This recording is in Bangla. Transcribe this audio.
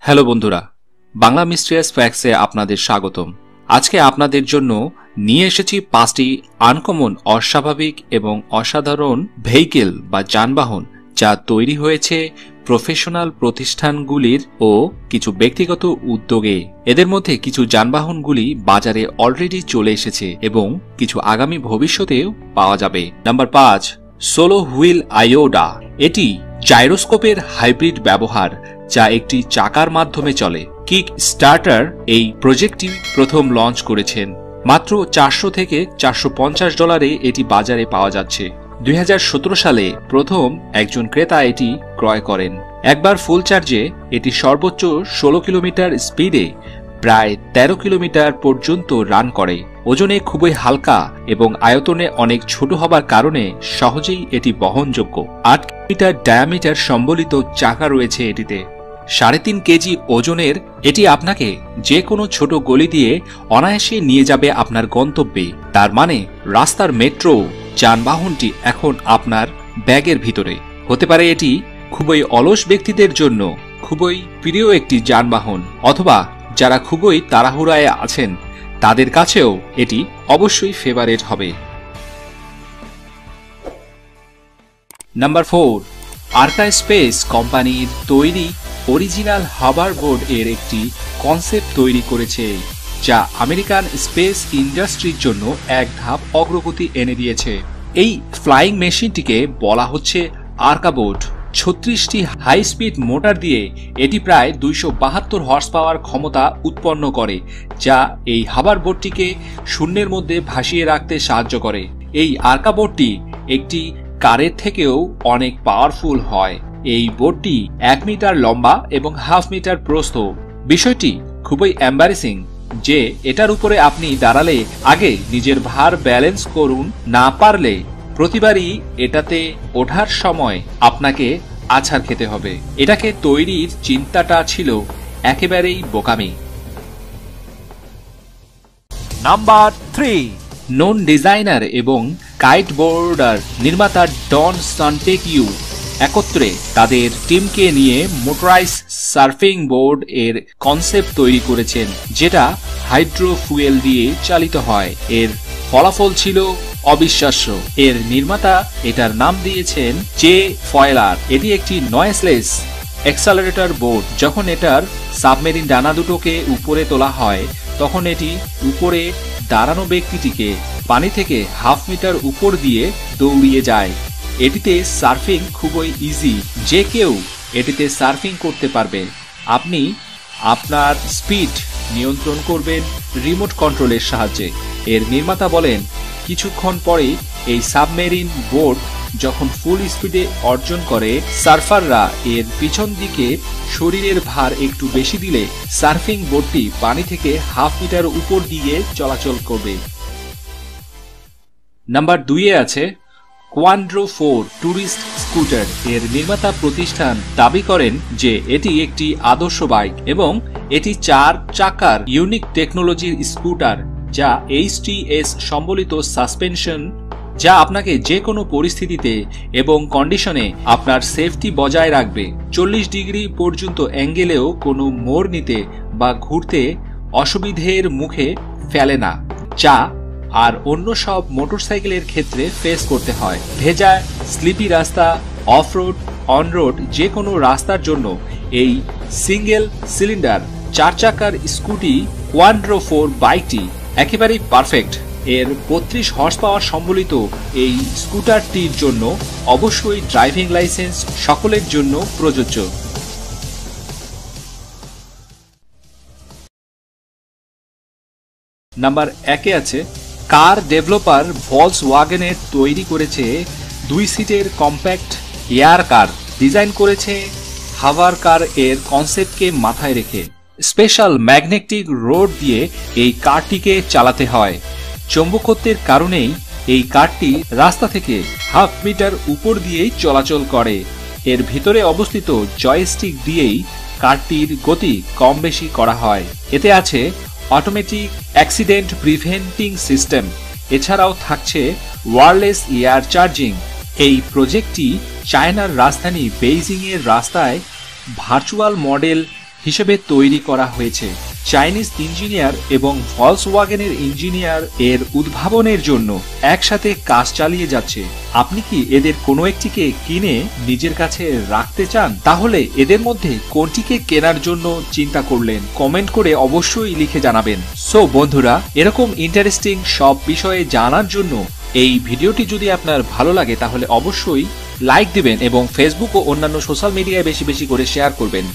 হ্যালো বন্ধুরা, বাংলা মিস্ট্রিয়াস ফ্যাক্টসে আপনাদের স্বাগতম। আজকে আপনাদের জন্য নিয়ে এসেছি 5টি আনকমন, অস্বাভাবিক এবং অসাধারণ ভেহিকেল বা যানবাহন যা তৈরি হয়েছে প্রফেশনাল প্রতিষ্ঠানগুলির ও কিছু ব্যক্তিগত উদ্যোগে। এদের মধ্যে কিছু যানবাহনগুলি বাজারে অলরেডি চলে এসেছে এবং কিছু আগামী ভবিষ্যতেও পাওয়া যাবে। নাম্বার 5, সোলো হুইল আয়োডা। এটি জাইরোস্কোপের হাইব্রিড ব্যবহার যা একটি চাকার মাধ্যমে চলে। কিক স্টার্টার এই প্রজেক্টটি প্রথম লঞ্চ করেছেন। মাত্র 400 থেকে $450 এটি বাজারে পাওয়া যাচ্ছে। 2017 সালে প্রথম একজন ক্রেতা এটি ক্রয় করেন। একবার ফুল চার্জে এটি সর্বোচ্চ 16 কিলোমিটার স্পিডে প্রায় 13 কিলোমিটার পর্যন্ত রান করে। ওজনে খুবই হালকা এবং আয়তনে অনেক ছোট হবার কারণে সহজেই এটি বহনযোগ্য। 8 মিটার ডায়ামিটার সম্বলিত চাকা রয়েছে এটিতে। 3.5 কেজি ওজনের এটি আপনাকে যে কোনো ছোট গলি দিয়ে অনায়াসে নিয়ে যাবে আপনার গন্তব্যে। তার মানে রাস্তার মেট্রো যানবাহনটি এখন আপনার ব্যাগের ভিতরে। হতে পারে এটি খুবই অলস ব্যক্তিদের জন্য খুবই প্রিয় একটি যানবাহন, অথবা যারা খুবই তাড়াহুড়ায় আছেন তাদের কাছেও এটি অবশ্যই ফেভারিট হবে। নাম্বার 4, আর্কা স্পেস কোম্পানির তৈরি অরিজিনাল হাভারবোর্ড এর একটি কনসেপ্ট তৈরি করেছে যা আমেরিকান স্পেস ইন্ডাস্ট্রির জন্য এক ধাপ অগ্রগতি এনে দিয়েছে। এই ফ্লাইং মেশিনটিকে বলা হচ্ছে আর্কাবোট। 36টি হাই স্পিড মোটর দিয়ে এটি প্রায় 272 হর্স পাওয়ার ক্ষমতা উৎপন্ন করে, যা এই হাভারবোটটিকে শূন্যের মধ্যে ভাসিয়ে রাখতে সাহায্য করে। এই আর্কাবোটটি একটি কারের থেকেও অনেক পাওয়ারফুল হয়। এই বোটটি 1 মিটার লম্বা এবং 1/2 মিটার প্রস্থ। বিষয়টি খুবই এম্বারেসিং যে এটার উপরে আপনি দাঁড়ালে আগে নিজের ভার ব্যালেন্স করুন, না পারলে প্রতিবারই এটাতে ওঠার সময় আপনাকে আছাড় খেতে হবে। এটাকে তৈরির চিন্তাটা ছিল একেবারেই বোকামি। নাম্বার 3, নোন ডিজাইনার এবং কাইটবোর্ডার নির্মাতা ডন সান্টেকিউ একত্রে তাদের টিমকে নিয়ে মোটরাইজ সার্ফিং বোর্ড এর কনসেপ্ট তৈরি করেছেন, যেটা হাইড্রো ফুয়েল দিয়ে চালিত হয়। এর ফলাফল ছিল অবিশ্বাস্য। এর নির্মাতা এটার নাম দিয়েছেন জে ফয়েলার। এটি একটি নয়েসলেস অ্যাক্সেলারেটর বোর্ড। যখন এটার সাবমেরিন ডানা দুটোকে উপরে তোলা হয় তখন এটি উপরে দাঁড়ানো ব্যক্তিটিকে পানি থেকে 1/2 মিটার উপর দিয়ে দৌড়িয়ে যায়। এটিতে সার্ফিং খুবই ইজি, যে কেউ এটিতে সার্ফিং করতে পারবে। আপনি আপনার স্পিড নিয়ন্ত্রণ করবেন রিমোট কন্ট্রোলের সাহায্যে। এর নির্মাতা বলেন, কিছুক্ষণ পরে এই সাবমেরিন বোট যখন ফুল স্পিডে অর্জন করে, সার্ফাররা এর পিছন দিকে শরীরের ভার একটু বেশি দিলে সার্ফিং বোটটি পানি থেকে 1/2 মিটার উপর দিয়ে চলাচল করবে। নাম্বার 2 আছে কোয়ান্ড্রো 4 ট্যুরিস্ট স্কুটার। এর নির্মাতা প্রতিষ্ঠান দাবি করেন যে এটি একটি আদর্শ বাইক এবং এটি 4 চাকার ইউনিক টেকনোলজির স্কুটার যা HTS সম্বলিত সাসপেনশন, যা আপনাকে যে কোনো পরিস্থিতিতে এবং কন্ডিশনে আপনার সেফটি বজায় রাখবে। 40 ডিগ্রি পর্যন্ত অ্যাঙ্গেলেও কোনো মোড় নিতে বা ঘুরতে অসুবিধের মুখে ফেলে না, যা আর অন্য সব মোটরসাইকেলের ক্ষেত্রে ফেস করতে হয়। ভেজা স্লিপি রাস্তা, অফরোড, অনরোড যে কোনো রাস্তার জন্য এই সিঙ্গেল সিলিন্ডার 4 চাকার স্কুটি কোয়ান্ড্রো 4 বাইকটি একেবারেই পারফেক্ট। এর 32 হর্স পাওয়ার সম্বলিত এই স্কুটারটির জন্য অবশ্যই ড্রাইভিং লাইসেন্স সকলের জন্য প্রযোজ্য। নাম্বার 1 আছে কার ডেভেলপার ভলক্সওয়াগেনের তৈরি করেছে 2 সিটের কম্প্যাক্ট এয়ার কার। ডিজাইন করেছে হাভার কার এর কনসেপ্টকে মাথায় রেখে। স্পেশাল ম্যাগনেটিক রোড দিয়ে এই কারটিকে চালাতে হয়। চৌম্বকত্বের কারণেই এই কারটি রাস্তা থেকে 1/2 মিটার উপর দিয়েই চলাচল করে। এর ভিতরে অবস্থিত জয়স্টিক দিয়েই কারটির গতি কম বেশি করা হয়। এতে আছে অটোমেটিক অ্যাক্সিডেন্ট প্রিভেন্টিং সিস্টেম। এছাড়াও থাকছে ওয়্যারলেস এয়ার চার্জিং। এই প্রজেক্টটি চায়নার রাজধানী বেইজিং এর রাস্তায় ভার্চুয়াল মডেল হিসেবে তৈরি করা হয়েছে। চাইনিজ ইঞ্জিনিয়ার এবং ভলক্সওয়াগেনের ইঞ্জিনিয়ার এর উদ্ভাবনের জন্য একসাথে কাজ চালিয়ে যাচ্ছে। আপনি কি এদের কোনো একটিকে কিনে নিজের কাছে রাখতে চান? তাহলে এদের মধ্যে কোনটিকে কেনার জন্য চিন্তা করলেন কমেন্ট করে অবশ্যই লিখে জানাবেন। সো বন্ধুরা, এরকম ইন্টারেস্টিং সব বিষয়ে জানার জন্য এই ভিডিওটি যদি আপনার ভালো লাগে তাহলে অবশ্যই লাইক দিবেন এবং ফেসবুক ও অন্যান্য সোশ্যাল মিডিয়ায় বেশি বেশি করে শেয়ার করবেন।